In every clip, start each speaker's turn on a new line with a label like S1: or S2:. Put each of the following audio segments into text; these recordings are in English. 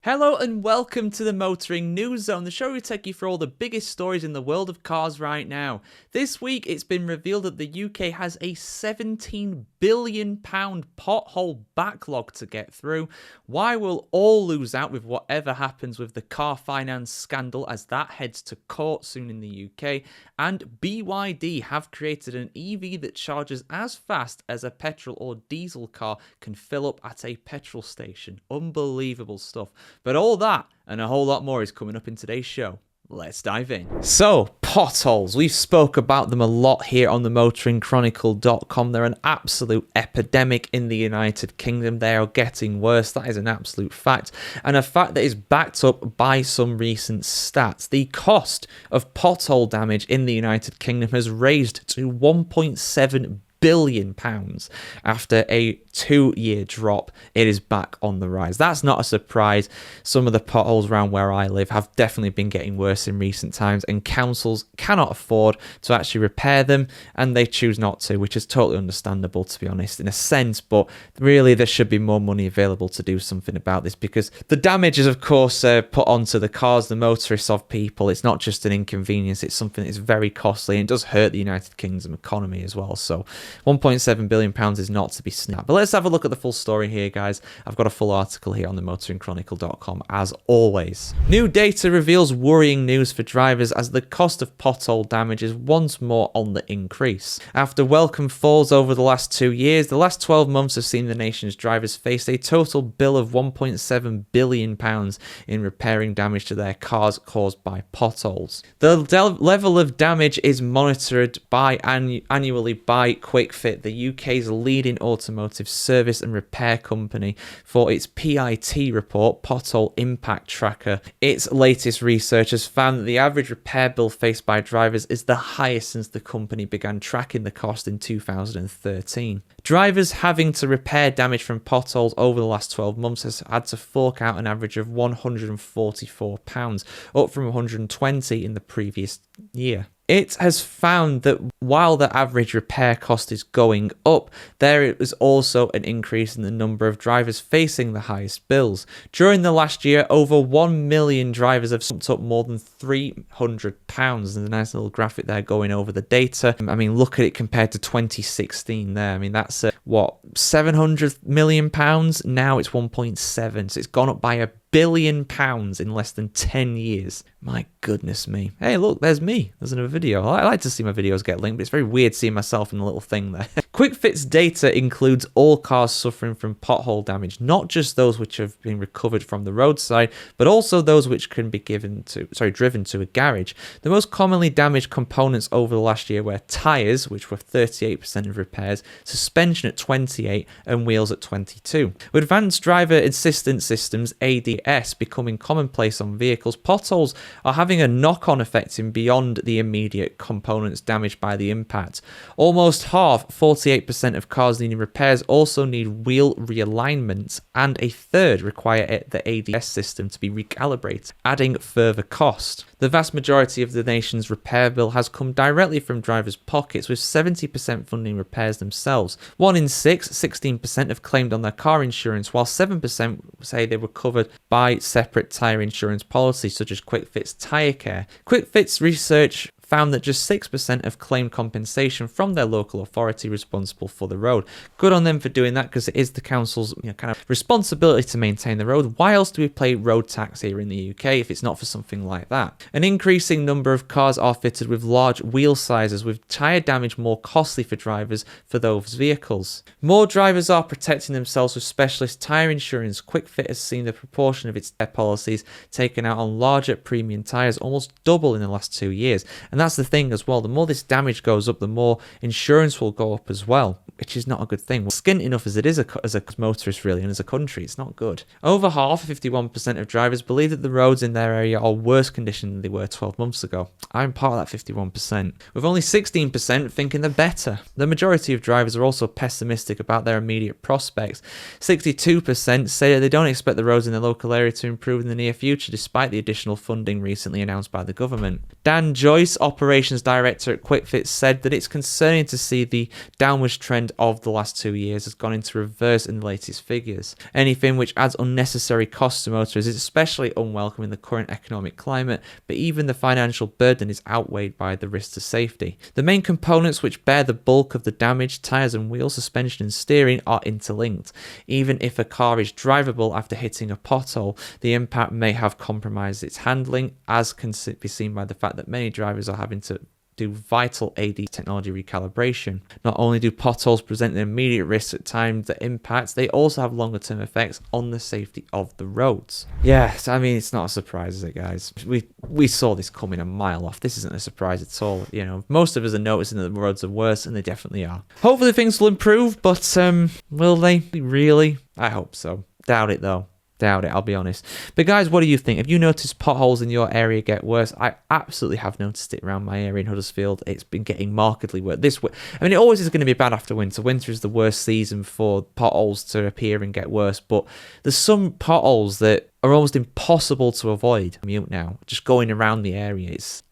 S1: Hello and welcome to the Motoring News Zone, the show where we take you through all the biggest stories in the world of cars right now. This week, it's been revealed that the UK has a £17 billion pothole backlog to get through. Why we'll all lose out with whatever happens with the car finance scandal as that heads to court soon in the UK. And BYD have created an EV that charges as fast as a petrol or diesel car can fill up at a petrol station. Unbelievable stuff. But all that and a whole lot more is coming up in today's show. Let's dive in. So, potholes. We've spoke about them a lot here on the motoringchronicle.com. They're an absolute epidemic in the United Kingdom. They are getting worse. That is an absolute fact. And a fact that is backed up by some recent stats. The cost of pothole damage in the United Kingdom has raised to £1.7 billion after a 2-year drop. It is back on the rise. That's not a surprise. Some of the potholes around where I live have definitely been getting worse in recent times, and councils cannot afford to actually repair them, and they choose not to, which is totally understandable, to be honest, in a sense. But really, there should be more money available to do something about this, because the damage is, of course, put onto the cars, the motorists of people. It's not just an inconvenience. It's something that's very costly, and it does hurt the United Kingdom economy as well. So £1.7 billion is not to be snipped. But let's have a look at the full story here, guys. I've got a full article here on the motoringchronicle.com, as always. New data reveals worrying news for drivers as the cost of pothole damage is once more on the increase. After welcome falls over the last 2 years, the last 12 months have seen the nation's drivers face a total bill of £1.7 billion in repairing damage to their cars caused by potholes. The level of damage is monitored annually by QuickFit, the UK's leading automotive service and repair company, for its PIT report, Pothole Impact Tracker. Its latest research has found that the average repair bill faced by drivers is the highest since the company began tracking the cost in 2013. Drivers having to repair damage from potholes over the last 12 months has had to fork out an average of £144, up from £120 in the previous year. It has found that while the average repair cost is going up, there is also an increase in the number of drivers facing the highest bills. During the last year, over 1 million drivers have summed up more than £300. There's a nice little graphic there going over the data. I mean, look at it compared to 2016 there. I mean, that's £700 million? Now it's 1.7. So it's gone up by £1 billion in less than 10 years. My goodness me. Hey, look, there's me. There's another video. I like to see my videos get linked, but it's very weird seeing myself in the little thing there. QuickFit's data includes all cars suffering from pothole damage, not just those which have been recovered from the roadside, but also those which can be driven to a garage. The most commonly damaged components over the last year were tyres, which were 38% of repairs, suspension at 28%, and wheels at 22%. With advanced driver assistance systems, ADS, becoming commonplace on vehicles, potholes are having a knock-on effect in beyond the immediate components damaged by the impact. Almost half, 48% of cars needing repairs also need wheel realignments, and a third require the ADS system to be recalibrated, adding further cost. The vast majority of the nation's repair bill has come directly from drivers' pockets, with 70% funding repairs themselves. 1 in 6, 16%, have claimed on their car insurance, while 7% say they were covered by separate tyre insurance policies, such as QuickFit's Tyre Care. QuickFit's research found that just 6% have claimed compensation from their local authority responsible for the road. Good on them for doing that, because it is the council's kind of responsibility to maintain the road. Why else do we pay road tax here in the UK if it's not for something like that? An increasing number of cars are fitted with large wheel sizes, with tyre damage more costly for drivers for those vehicles. More drivers are protecting themselves with specialist tyre insurance. QuickFit has seen the proportion of its policies taken out on larger premium tyres almost double in the last 2 years. And that's the thing as well. The more this damage goes up, the more insurance will go up as well, which is not a good thing. We're skint enough as it is as a motorist, really, and as a country, it's not good. Over half, 51% of drivers, believe that the roads in their area are worse condition than they were 12 months ago. I'm part of that 51%, with only 16% thinking they're better. The majority of drivers are also pessimistic about their immediate prospects. 62% say that they don't expect the roads in their local area to improve in the near future, despite the additional funding recently announced by the government. Dan Joyce operations director at QuickFit said that it's concerning to see the downwards trend of the last 2 years has gone into reverse in the latest figures. Anything which adds unnecessary costs to motorists is especially unwelcome in the current economic climate, but even the financial burden is outweighed by the risk to safety. The main components which bear the bulk of the damage, tyres and wheels, suspension and steering, are interlinked. Even if a car is drivable after hitting a pothole, the impact may have compromised its handling, as can be seen by the fact that many drivers are having to do vital AD technology recalibration. Not only do potholes present an immediate risk at times that impacts, they also have longer term effects on the safety of the roads. Yes, I mean, it's not a surprise, is it, guys? We saw this coming a mile off. This isn't a surprise at all. You know, most of us are noticing that the roads are worse, and they definitely are. Hopefully things will improve, but will they really? I hope so. Doubt it though. Doubt it, I'll be honest. But guys, what do you think? Have you noticed potholes in your area get worse? I absolutely have noticed it around my area in Huddersfield. It's been getting markedly worse. I mean, it always is going to be bad after winter. Winter is the worst season for potholes to appear and get worse. But there's some potholes that are almost impossible to avoid. Mute now, just going around the area. It's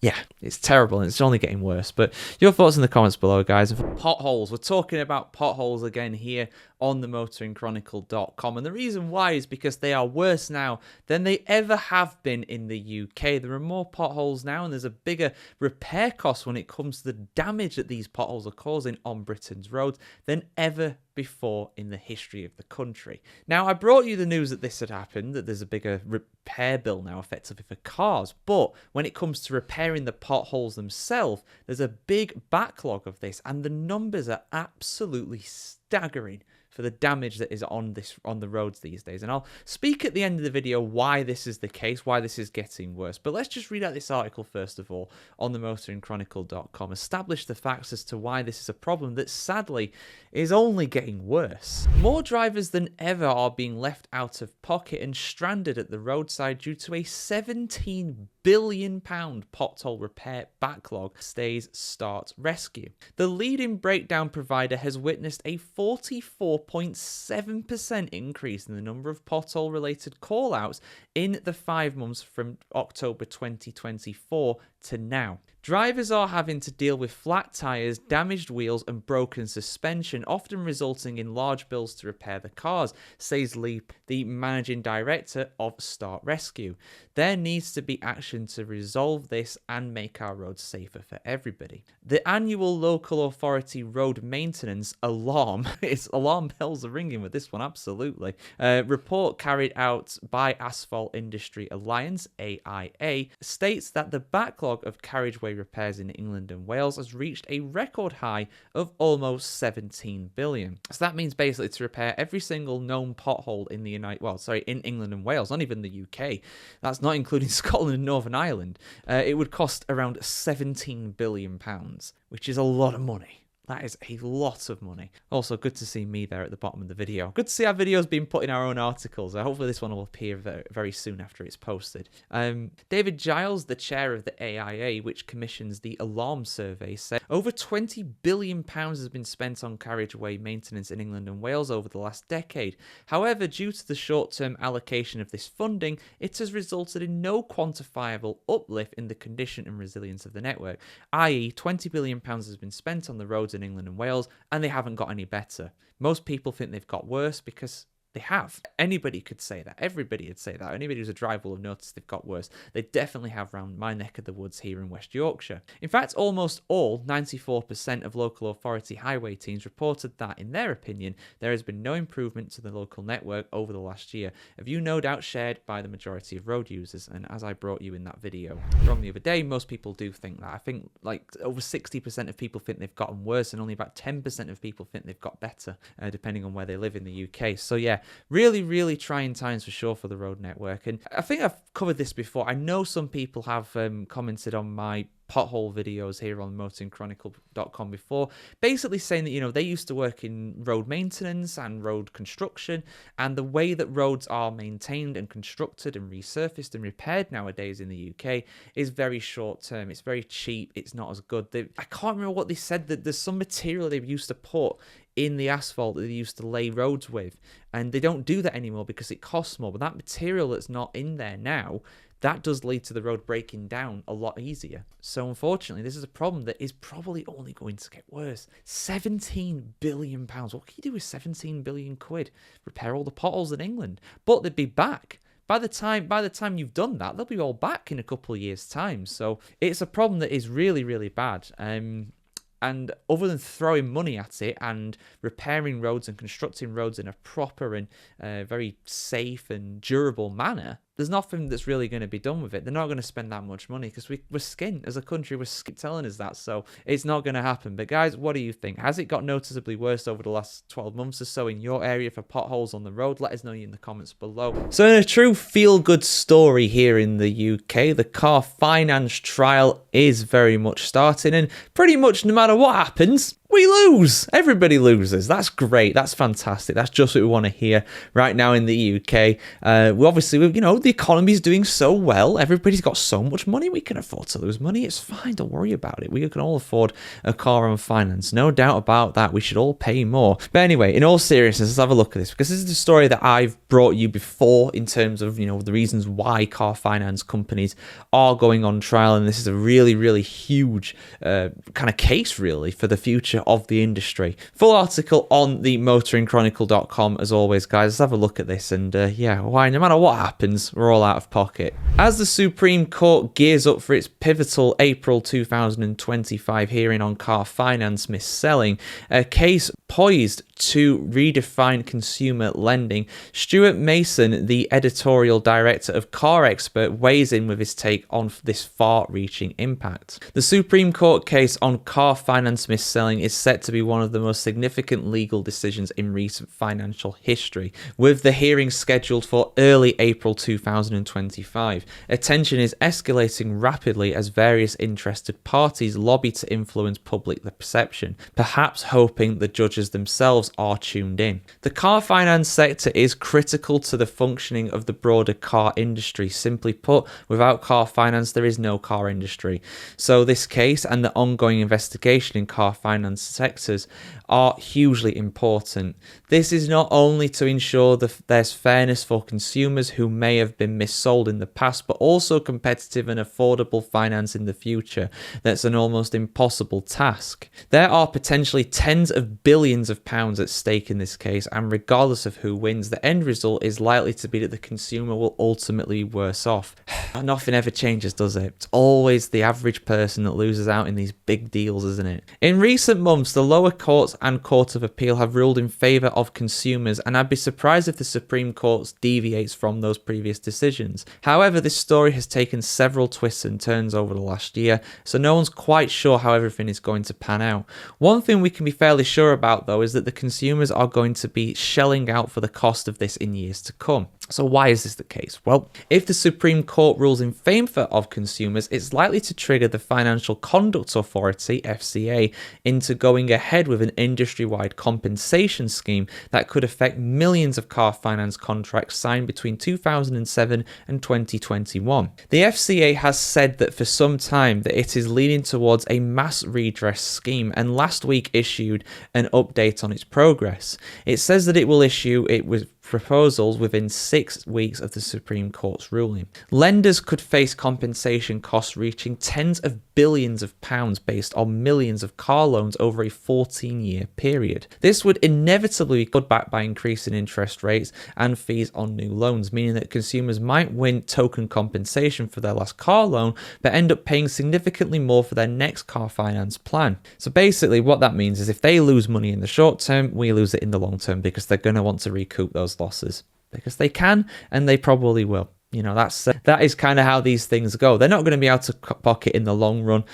S1: terrible, and it's only getting worse. But your thoughts in the comments below, guys. And for potholes, we're talking about potholes again here on the motoringchronicle.com, and the reason why is because they are worse now than they ever have been in the UK. There are more potholes now, and there's a bigger repair cost when it comes to the damage that these potholes are causing on Britain's roads than ever before in the history of the country. Now, I brought you the news that this had happened, that there's a bigger repair bill now effectively for cars, but when it comes to repairing the potholes themselves, there's a big backlog of this, and the numbers are absolutely staggering for the damage that is on the roads these days. And I'll speak at the end of the video why this is the case, why this is getting worse. But let's just read out this article first of all on the motoringchronicle.com, establish the facts as to why this is a problem that sadly is only getting worse. More drivers than ever are being left out of pocket and stranded at the roadside due to a £17 billion pothole repair backlog, says Start Rescue. The leading breakdown provider has witnessed a 44.7% increase in the number of pothole-related call-outs in the 5 months from October 2024 to now. Drivers are having to deal with flat tyres, damaged wheels and broken suspension, often resulting in large bills to repair the cars, says Lee, the managing director of Start Rescue. There needs to be action to resolve this and make our roads safer for everybody. The annual local authority road maintenance alarm, its alarm bells are ringing with this one, absolutely. Report carried out by Asphalt Industry Alliance, AIA, states that the backlog of carriageway repairs in England and Wales has reached a record high of almost 17 billion. So that means basically to repair every single known pothole in in England and Wales, not even the UK. That's not including Scotland and Northern Ireland. It would cost around £17 billion, which is a lot of money. That is a lot of money. Also, good to see me there at the bottom of the video. Good to see our videos being put in our own articles. Hopefully this one will appear very, very soon after it's posted. David Giles, the chair of the AIA, which commissions the alarm survey, said over £20 billion has been spent on carriageway maintenance in England and Wales over the last decade. However, due to the short-term allocation of this funding, it has resulted in no quantifiable uplift in the condition and resilience of the network, i.e. £20 billion has been spent on the roads in England and Wales, and they haven't got any better. Most people think they've got worse because they have. Anybody could say that. Everybody would say that. Anybody who's a driver will have noticed they've got worse. They definitely have round my neck of the woods here in West Yorkshire. In fact, almost all, 94% of local authority highway teams reported that, in their opinion, there has been no improvement to the local network over the last year, a view no doubt shared by the majority of road users. And as I brought you in that video from the other day, most people do think that. I think like over 60% of people think they've gotten worse, and only about 10% of people think they've got better, depending on where they live in the UK. So yeah, really, really trying times for sure for the road network. And I think I've covered this before. I know some people have commented on my pothole videos here on motoringchronicle.com before, basically saying that, you know, they used to work in road maintenance and road construction, and the way that roads are maintained and constructed and resurfaced and repaired nowadays in the UK is very short term. It's very cheap. It's not as good. I can't remember what they said, that there's some material they used to put in the asphalt that they used to lay roads with, and they don't do that anymore because it costs more. But that material that's not in there now, that does lead to the road breaking down a lot easier. So unfortunately, this is a problem that is probably only going to get worse. £17 billion. What can you do with 17 billion quid? Repair all the potholes in England. But they'd be back. By the time you've done that, they'll be all back in a couple of years' time. So it's a problem that is really, really bad. And other than throwing money at it and repairing roads and constructing roads in a proper and very safe and durable manner, there's nothing that's really going to be done with it. They're not going to spend that much money because we're skint as a country. We're telling us that. So it's not going to happen. But guys, what do you think? Has it got noticeably worse over the last 12 months or so in your area for potholes on the road? Let us know in the comments below. So in a true feel-good story here in the UK, the car finance trial is very much starting. And pretty much no matter what happens, we lose. Everybody loses. That's great. That's fantastic. That's just what we want to hear right now in the UK. The economy's doing so well. Everybody's got so much money. We can afford to lose money. It's fine. Don't worry about it. We can all afford a car on finance. No doubt about that. We should all pay more. But anyway, in all seriousness, let's have a look at this, because this is the story that I've brought you before in terms of, the reasons why car finance companies are going on trial. And this is a really, really huge kind of case, really, for the future of the industry. Full article on the motoringchronicle.com as always, guys. Let's have a look at this, and why no matter what happens, we're all out of pocket. As the Supreme Court gears up for its pivotal April 2025 hearing on car finance mis-selling, a case poised to redefine consumer lending, Stuart Mason, the editorial director of Car Expert, weighs in with his take on this far-reaching impact. The Supreme Court case on car finance mis-selling is set to be one of the most significant legal decisions in recent financial history, with the hearing scheduled for early April 2025. Attention is escalating rapidly as various interested parties lobby to influence public perception, perhaps hoping the judges themselves are tuned in. The car finance sector is critical to the functioning of the broader car industry. Simply put, without car finance, there is no car industry. So this case and the ongoing investigation in car finance sectors are hugely important. This is not only to ensure that there's fairness for consumers who may have been missold in the past, but also competitive and affordable finance in the future. That's an almost impossible task. There are potentially tens of billions of pounds at stake in this case, and regardless of who wins, the end result is likely to be that the consumer will ultimately be worse off. Nothing ever changes, does it? It's always the average person that loses out in these big deals, isn't it? In recent months, the lower courts and Court of Appeal have ruled in favour of consumers, and I'd be surprised if the Supreme Court deviates from those previous decisions. However, this story has taken several twists and turns over the last year, so no one's quite sure how everything is going to pan out. One thing we can be fairly sure about, though, is that the consumers are going to be shelling out for the cost of this in years to come. So why is this the case? Well, if the Supreme Court rules in favour of consumers, it's likely to trigger the Financial Conduct Authority, FCA, into going ahead with an industry-wide compensation scheme that could affect millions of car finance contracts signed between 2007 and 2021. The FCA has said that for some time that it is leaning towards a mass redress scheme, and last week issued an update on its progress. It says that it will issue it with proposals within 6 weeks of the Supreme Court's ruling. Lenders could face compensation costs reaching tens of billions of pounds based on millions of car loans over a 14-year period. This would inevitably be cut back by increasing interest rates and fees on new loans, meaning that consumers might win token compensation for their last car loan, but end up paying significantly more for their next car finance plan. So basically what that means is if they lose money in the short term, we lose it in the long term, because they're going to want to recoup those losses, because they can, and they probably will. That is kind of how these things go. They're not going to be out of pocket in the long run.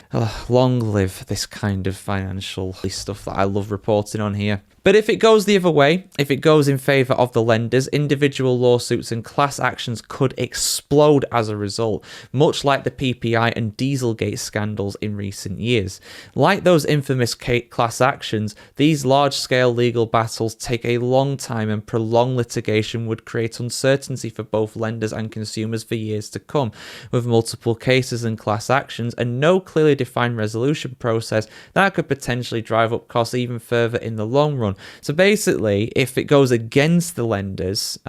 S1: Long live this kind of financial stuff that I love reporting on here. But if it goes the other way, if it goes in favour of the lenders, individual lawsuits and class actions could explode as a result, much like the PPI and Dieselgate scandals in recent years. Like those infamous class actions, these large-scale legal battles take a long time, and prolonged litigation would create uncertainty for both lenders and consumers for years to come. With multiple cases and class actions and no clearly defined resolution process, that could potentially drive up costs even further in the long run. So basically, if it goes against the lenders,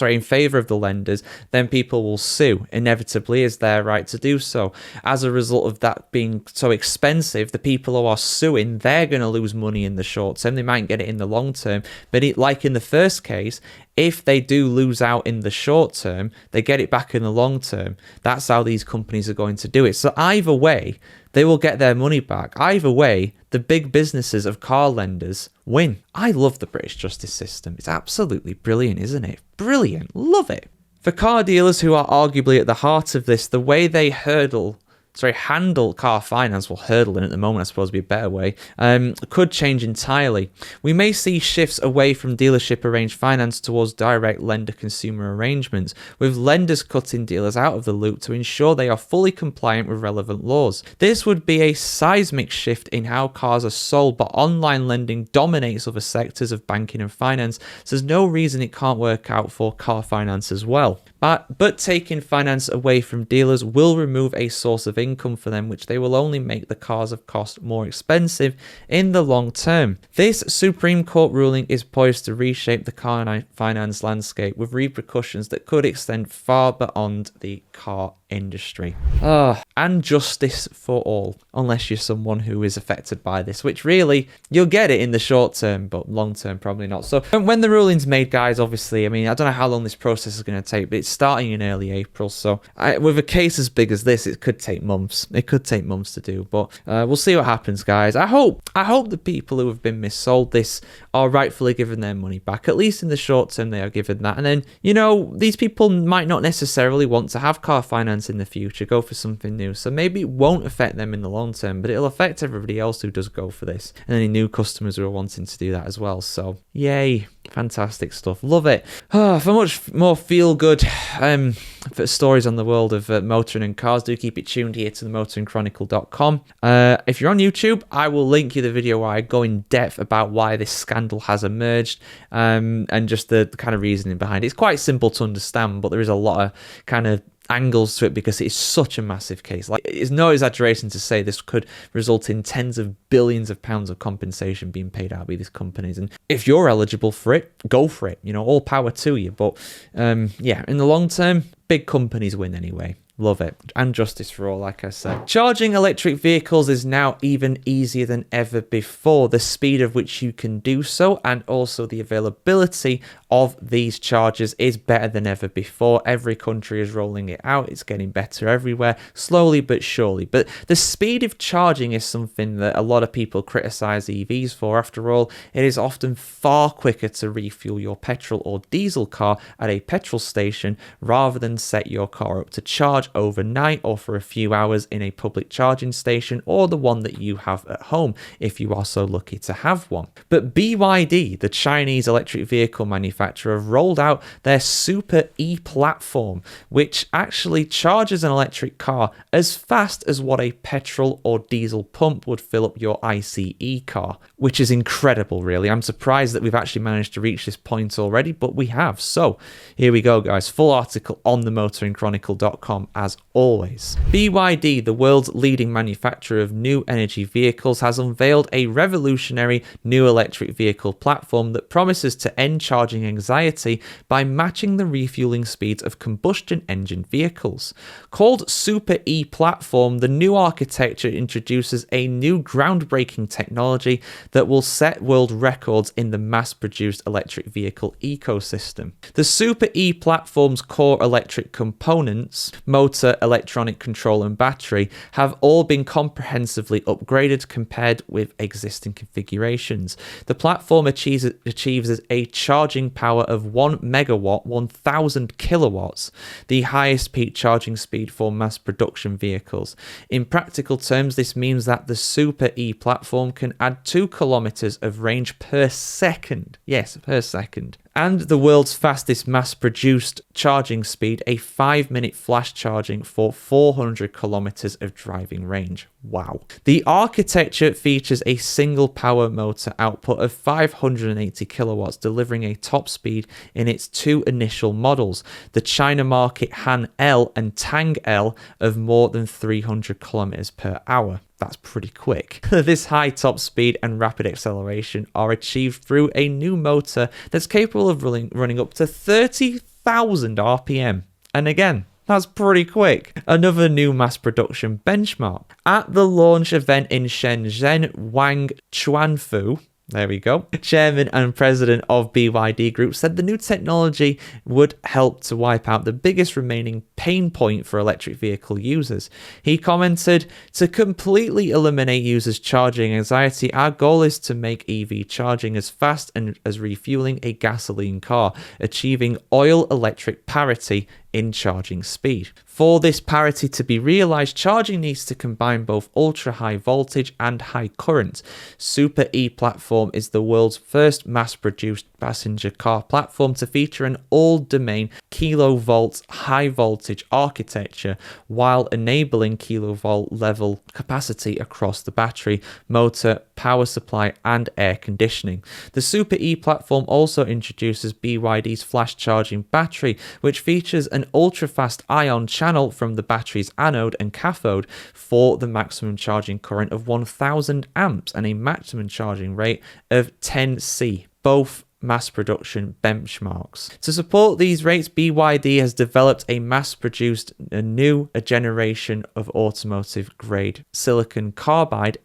S1: in favor of the lenders, then people will sue. Inevitably, is their right to do so. As a result of that being so expensive, the people who are suing, they're going to lose money in the short term. They might get it in the long term, but like in the first case, if they do lose out in the short term, they get it back in the long term. That's how these companies are going to do it. So either way, they will get their money back. Either way, the big businesses of car lenders win. I love the British justice system. It's absolutely brilliant, isn't it? Brilliant. Love it. For car dealers who are arguably at the heart of this, the way they handle car finance, well, hurdling at the moment, I suppose would be a better way, could change entirely. We may see shifts away from dealership arranged finance towards direct lender-consumer arrangements, with lenders cutting dealers out of the loop to ensure they are fully compliant with relevant laws. This would be a seismic shift in how cars are sold, but online lending dominates other sectors of banking and finance, so there's no reason it can't work out for car finance as well. But taking finance away from dealers will remove a source of income for them, which they will only make the cars of cost more expensive in the long term. This Supreme Court ruling is poised to reshape the car finance landscape with repercussions that could extend far beyond the car industry. And justice for all, unless you're someone who is affected by this, which really, you'll get it in the short term, but long term, probably not. So when the ruling's made, guys, obviously, I mean, I don't know how long this process is going to take, but it's starting in early April. So with a case as big as this, it could take months. It could take months to do, but we'll see what happens, guys. I hope the people who have been missold this are rightfully given their money back. At least in the short term, they are given that. And then, you know, these people might not necessarily want to have car finance in the future, go for something new. So maybe it won't affect them in the long term, but it'll affect everybody else who does go for this. And any new customers who are wanting to do that as well. So, yay. Fantastic stuff. Love it. For much more feel-good for stories on the world of motoring and cars, do keep it tuned here to the motoringchronicle.com. If you're on YouTube, I will link you the video where I go in depth about why this scandal has emerged and just the kind of reasoning behind it. It's quite simple to understand, but there is a lot of kind of angles to it because it is such a massive case. Like, it's no exaggeration to say this could result in tens of billions of pounds of compensation being paid out by these companies, and if you're eligible for it, go for it, you know, all power to you. But yeah, in the long term, big companies win anyway. Love it. And justice for all, like I said. Charging electric vehicles is now even easier than ever before. The speed of which you can do so and also the availability of these chargers is better than ever before. Every country is rolling it out. It's getting better everywhere, slowly but surely. But the speed of charging is something that a lot of people criticize EVs for. After all, it is often far quicker to refuel your petrol or diesel car at a petrol station rather than set your car up to charge overnight or for a few hours in a public charging station or the one that you have at home if you are so lucky to have one. But BYD, the Chinese electric vehicle manufacturer, have rolled out their Super E platform, which actually charges an electric car as fast as what a petrol or diesel pump would fill up your ICE car, which is incredible, really. I'm surprised that we've actually managed to reach this point already, but we have. So here we go, guys. Full article on themotoringchronicle.com as always. BYD, the world's leading manufacturer of new energy vehicles, has unveiled a revolutionary new electric vehicle platform that promises to end charging anxiety by matching the refueling speeds of combustion engine vehicles. Called Super E platform, the new architecture introduces a new groundbreaking technology that will set world records in the mass-produced electric vehicle ecosystem. The Super E platform's core electric components, motor, electronic control and battery, have all been comprehensively upgraded compared with existing configurations. The platform achieves a charging power of 1 megawatt, 1000 kilowatts, the highest peak charging speed for mass production vehicles. In practical terms, this means that the Super E platform can add 2 kilometers of range per second. Yes, per second. And the world's fastest mass-produced charging speed, a 5-minute flash charging for 400 kilometers of driving range. Wow. The architecture features a single power motor output of 580 kilowatts, delivering a top speed in its 2 initial models, the China market Han L and Tang L, of more than 300 kilometers per hour. That's pretty quick. This high top speed and rapid acceleration are achieved through a new motor that's capable of running up to 30 1,000 RPM. And again, that's pretty quick. Another new mass production benchmark. At the launch event in Shenzhen, Wang Chuanfu, there we go, chairman and president of BYD Group, said the new technology would help to wipe out the biggest remaining pain point for electric vehicle users. He commented, "To completely eliminate users' charging anxiety, our goal is to make EV charging as fast and as refueling a gasoline car, achieving oil-electric parity in charging speed. For this parity to be realized, charging needs to combine both ultra-high voltage and high current. Super E platform is the world's first mass-produced passenger car platform to feature an all-domain kilovolt high voltage architecture while enabling kilovolt level capacity across the battery, motor, power supply and air conditioning. The Super E platform also introduces BYD's flash charging battery, which features an ultra-fast ion channel from the battery's anode and cathode for the maximum charging current of 1000 amps and a maximum charging rate of 10 C, both mass production benchmarks. To support these rates, BYD has developed a mass-produced a generation of automotive-grade silicon carbide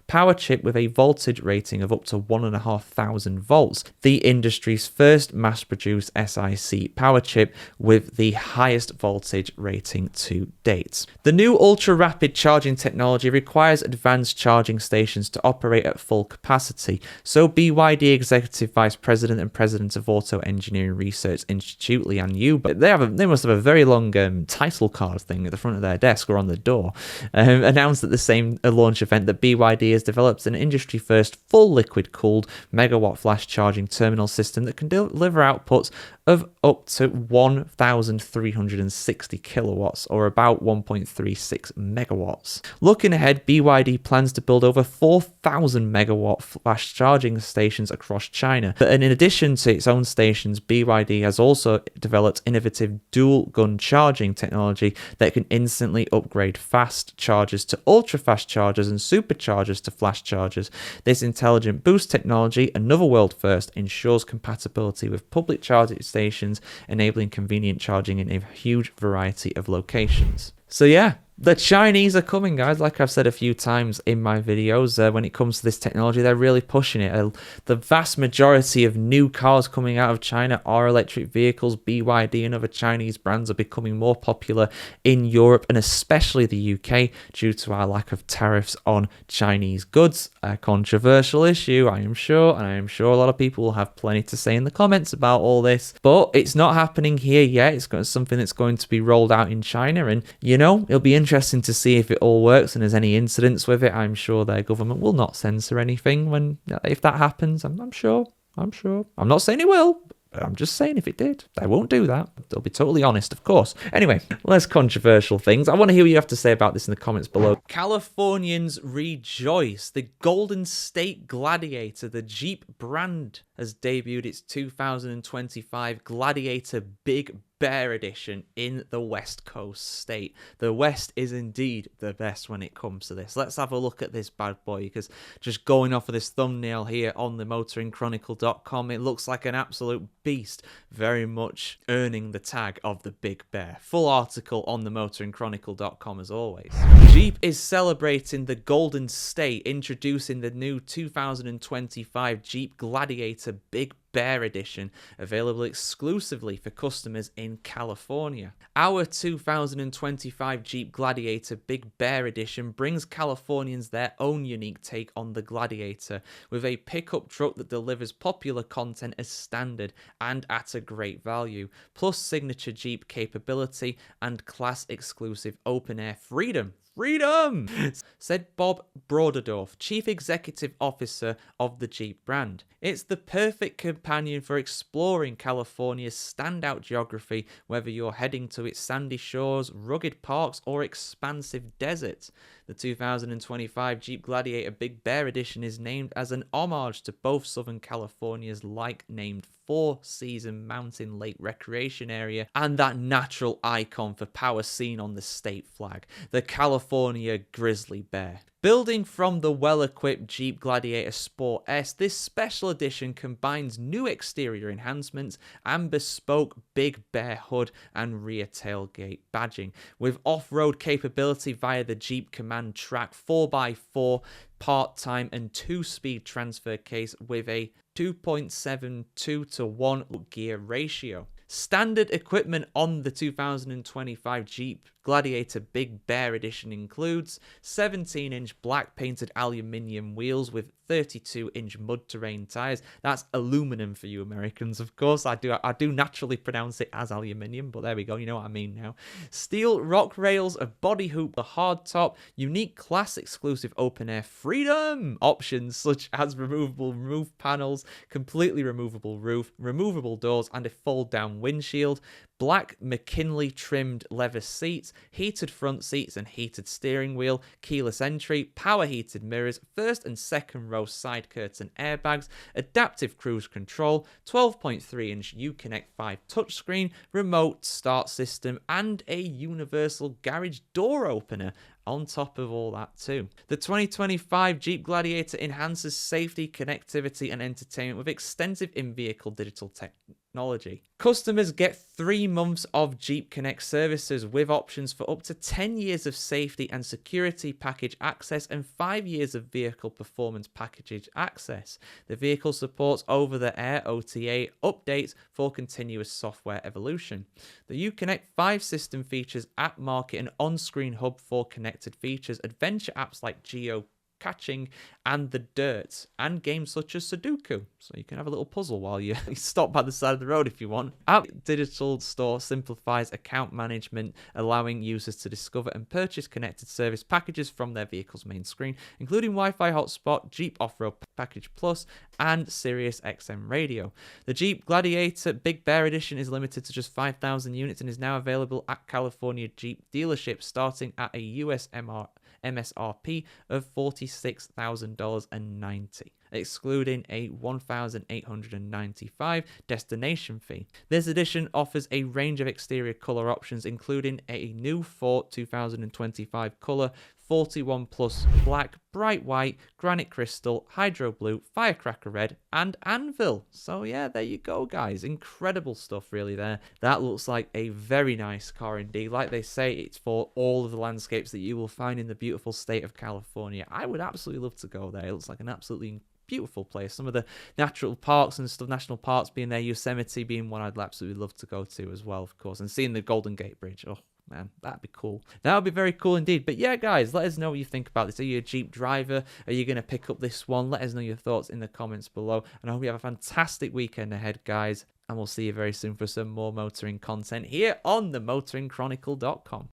S1: power chip with a voltage rating of up to 1,500 volts, the industry's first mass-produced SiC power chip with the highest voltage rating to date. The new ultra-rapid charging technology requires advanced charging stations to operate at full capacity, so BYD executive vice president and president of Auto Engineering Research Institute, Lian Yu, but they must have a very long title card thing at the front of their desk or on the door, announced at the same launch event that BYD has developed an industry-first full liquid-cooled megawatt flash charging terminal system that can deliver outputs of up to 1,360 kilowatts, or about 1.36 megawatts. Looking ahead, BYD plans to build over 4,000 megawatt flash charging stations across China. But in addition to its own stations, BYD has also developed innovative dual-gun charging technology that can instantly upgrade fast chargers to ultra-fast chargers and superchargers to flash chargers. This intelligent boost technology, another world first, ensures compatibility with public charging stations, enabling convenient charging in a huge variety of locations. So yeah, the Chinese are coming, guys. Like I've said a few times in my videos, when it comes to this technology, they're really pushing it. The vast majority of new cars coming out of China are electric vehicles. BYD and other Chinese brands are becoming more popular in Europe and especially the UK due to our lack of tariffs on Chinese goods. A controversial issue, I am sure, and I am sure a lot of people will have plenty to say in the comments about all this. But it's not happening here yet. It's something that's going to be rolled out in China, and you know, it'll be interesting to see if it all works and there's any incidents with it. I'm sure their government will not censor anything if that happens. I'm sure. I'm not saying it will. I'm just saying if it did, they won't do that. They'll be totally honest, of course. Anyway, less controversial things. I want to hear what you have to say about this in the comments below. Californians rejoice. The Golden State Gladiator, the Jeep brand, has debuted its 2025 Gladiator Big Bear Edition in the West Coast state. The West is indeed the best when it comes to this. Let's have a look at this bad boy, because just going off of this thumbnail here on the motoringchronicle.com, it looks like an absolute beast, very much earning the tag of the Big Bear. Full article on the motoringchronicle.com as always. Jeep is celebrating the Golden State, introducing the new 2025 Jeep Gladiator Big Bear Edition, available exclusively for customers in California. Our 2025 Jeep Gladiator Big Bear Edition brings Californians their own unique take on the Gladiator, with a pickup truck that delivers popular content as standard and at a great value, plus signature Jeep capability and class-exclusive open-air freedom, said Bob Broderdorf, Chief Executive Officer of the Jeep brand. It's the perfect companion for exploring California's standout geography, whether you're heading to its sandy shores, rugged parks, or expansive deserts. The 2025 Jeep Gladiator Big Bear Edition is named as an homage to both Southern California's like-named 4-season mountain lake recreation area, and that natural icon for power seen on the state flag, the California grizzly bear. Building from the well-equipped Jeep Gladiator Sport S, this special edition combines new exterior enhancements and bespoke Big Bear hood and rear tailgate badging, with off-road capability via the Jeep Command Track 4x4 part-time and 2-speed transfer case with a 2.72 to 1 gear ratio. Standard equipment on the 2025 Jeep Gladiator Big Bear Edition includes 17-inch black painted aluminium wheels with 32-inch mud terrain tires. That's aluminum for you Americans, of course. I do naturally pronounce it as aluminium, but there we go. You know what I mean now. Steel rock rails, a body hoop, a hard top, unique class exclusive open air freedom options such as removable roof panels, completely removable roof, removable doors, and a fold down windshield. Black McKinley trimmed leather seats, heated front seats and heated steering wheel, keyless entry, power heated mirrors, first and second row side curtain airbags, adaptive cruise control, 12.3-inch Uconnect 5 touchscreen, remote start system, and a universal garage door opener on top of all that too. The 2025 Jeep Gladiator enhances safety, connectivity and entertainment with extensive in-vehicle digital technology. Customers get 3 months of Jeep Connect services with options for up to 10 years of safety and security package access and 5 years of vehicle performance package access. The vehicle supports over-the-air OTA updates for continuous software evolution. The Uconnect 5 system features app market and on-screen hub for connected features, adventure apps like geocaching and the dirt, and games such as Sudoku, so you can have a little puzzle while you stop by the side of the road if you want. Our digital store simplifies account management, allowing users to discover and purchase connected service packages from their vehicle's main screen, including Wi-Fi hotspot, Jeep Off-Road Package Plus, and Sirius XM radio. The Jeep Gladiator Big Bear Edition is limited to just 5,000 units and is now available at California Jeep dealerships, starting at a US MSRP of $46,000.90, excluding a $1,895 destination fee. This edition offers a range of exterior color options, including a new Ford 2025 color, 41 plus black, bright white, granite crystal, hydro blue, firecracker red, and anvil. So yeah, there you go, guys. Incredible stuff really there. That looks like a very nice car indeed. Like they say, it's for all of the landscapes that you will find in the beautiful state of California. I would absolutely love to go there. It looks like an absolutely beautiful place. Some of the natural parks and stuff, national parks being there, Yosemite being one I'd absolutely love to go to as well, of course, and seeing the Golden Gate Bridge. Oh man, that'd be cool. That would be very cool indeed. But yeah, guys, let us know what you think about this. Are you a Jeep driver? Are you going to pick up this one? Let us know your thoughts in the comments below. And I hope you have a fantastic weekend ahead, guys. And we'll see you very soon for some more motoring content here on themotoringchronicle.com.